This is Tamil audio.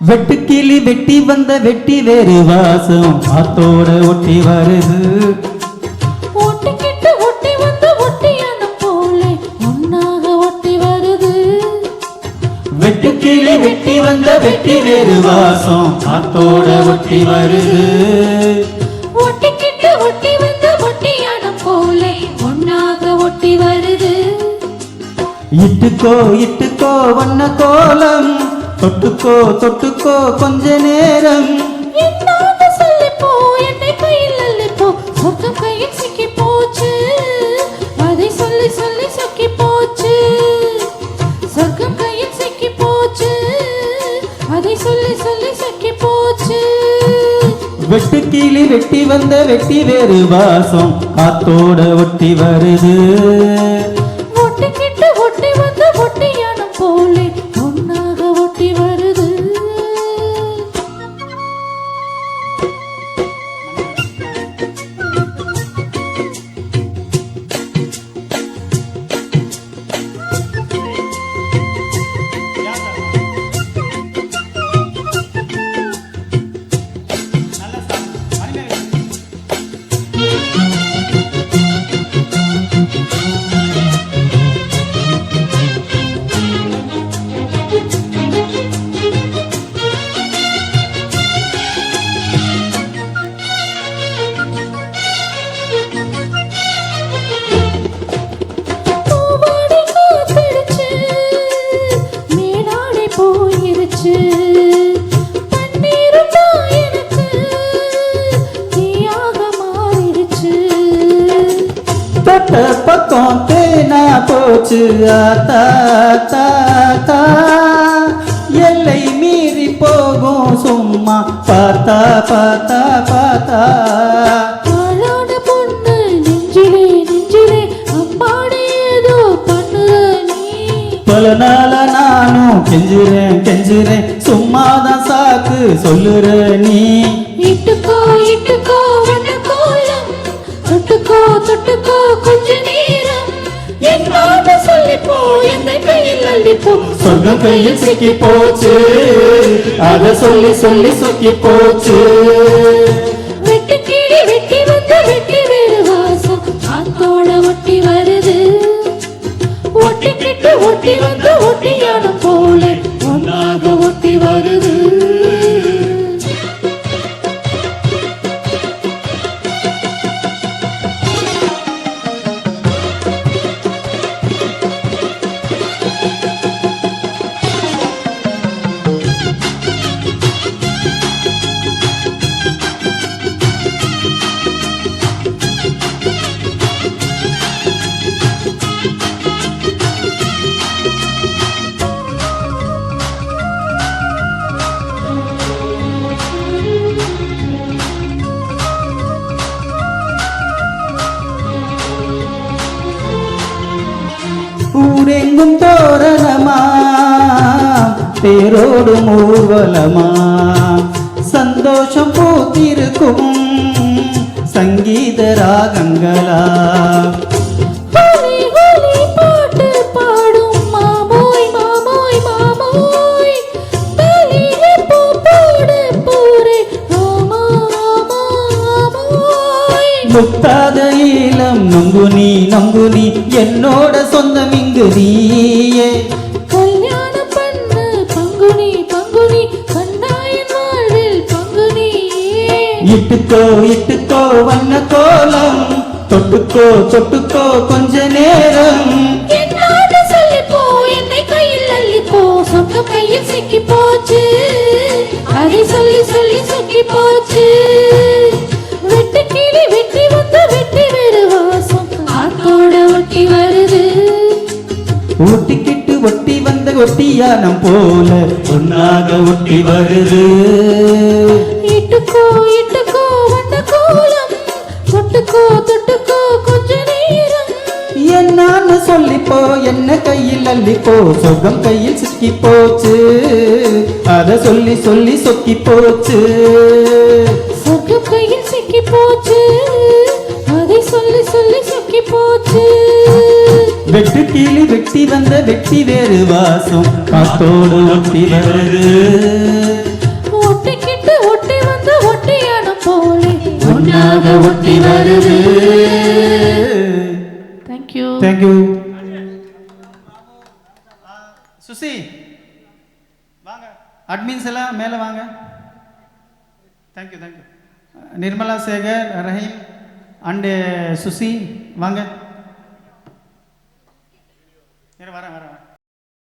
வெட்டுக்கிளி வெட்டி வந்த வெட்டி வேறு வாசம் காத்தோட ஒட்டி வருது. ஒட்டிக்கிட்டு ஒட்டி வந்து ஒட்டியான போல ஒன்னாக ஒட்டி வருது. வெட்டுக்கிளி வெட்டி வந்த வெட்டி வேறு வாசம் காத்தோட ஒட்டி வருது. ஒட்டிக்கிட்டு ஒட்டி வந்து ஒட்டியான போல ஒன்னாக ஒட்டி வருது. இட்டுக்கோ இட்டுக்கோ வண்ண கோலம் தொட்டுக்கோ தொட்டுக்கோ கொஞ்ச நேரம் என்னோட சொல்லிப்போ என்னை கையில் அள்ளிப்போ சொர்க்கம் கையில் சிக்கி போச்சு. அதை சொல்லி சொல்லி சொக்கி போச்சு. சொர்க்கம் கையில் சிக்கி போச்சு. அதை சொல்லி சொல்லி சொக்கி போச்சு. வெட்டுக்கிளி வெட்டி வந்த வெட்டி வேறு வாசம் காத்தோட ஒட்டி வருது. ஒட்டிக்கிட்டு ஒட்டி வந்து ஒட்டியான போலே ஒன்னாக ஒட்டி வருது. பக்கம் தேனா போச்சு ஆத்தா எல்லை மீறி போகும் சும்மா பார்த்தா பார்த்தா பார்த்தா. பொண்ணு நெஞ்சிலே நெஞ்சிலே அம்பாடி ஏதோ பண்ணுற நீ. பல நாள நானும் கெஞ்சுறேன் கெஞ்சுறேன் சும்மாதான் சாக்கு சொல்லுற நீ. இட்டுக்கோ இட்டுக்கோ வண்ண கோலம் தொட்டுக்கோ தொட்டுக்கோ கொஞ்ச நேரம் என்னோட சொல்லிப்போ என்னை கையில் அள்ளிப்போ சொர்க்கம் கையில் சிக்கி போச்சு. அத சொல்லி சொல்லி சொக்கி போச்சு. வெட்டுக்கிளி வெட்டி வந்து வெட்டி வேறு வாசம் காத்தோட ஒட்டி வருது. ஒட்டிக்கிட்டு ஒட்டி வந்து ஒட்டியான போல ஒன்னாக ஒட்டி வருது. ஊரெங்கும் தோரணமா பேரோடு ஊர்வலமா சந்தோஷம் பூத்திருக்கும் சங்கீத ராகங்களா. பாட்டு பாடும் மாமோய் மாமோய் மாமோய் போடு போரே முத்தாத ஈழம் நொங்குனி நொங்குனி என்னோட சொந்தம் இங்கு நீயே. கல்யாணம் பண்ண பங்குனி பங்குனி கண்ணாயின் வாழ்வில் பங்குனி. இட்டுக்கோ இட்டுக்கோ வண்ண கோலம் தொட்டுக்கோ தொட்டுக்கோ கொஞ்ச நேரம் என்னோட சொல்லிப்போ என்னை கையில் அள்ளிப்போ சொர்க்கம் கையில் சிக்கி போச்சு. அதை சொல்லி சொல்லி சொக்கி போச்சு. வெட்டுக்கிளி வெட்டி வந்து வெட்டி வேறு வாசம் காத்தோட ஒட்டி வருது. ஊட்டிக்கிட்டு ஒட்டி வந்த ஒட்டியானம் போல ஒன்னாக ஒட்டி வருது. சொல்லிப்போ என்ன கையில் அள்ளிப்போ சொர்க்கம் கையில் சிக்கி போச்சு அத சொல்லி சொல்லி சொக்கி போச்சு சொர்க்கம் கையில் சிக்கி போச்சு அதை சொல்லி சொல்லி சொக்கி போச்சு வெட்டு கிளி வெட்டி வந்த வெட்டி வேறு வாசம் காத்தோடு ஒட்டி வருது ஒட்டிக்கிட்டு ஒட்டி வந்த ஒட்டியான போலே ஒன்னாக ஒட்டி வருது தேங்க்யூ தேங்க்யூ சுசி வாங்க அட்மின்ஸ் எல்லாம் மேலே வாங்க தேங்க்யூ நிர்மலா சேகர் ரஹீம் அண்டு சுசி வாங்க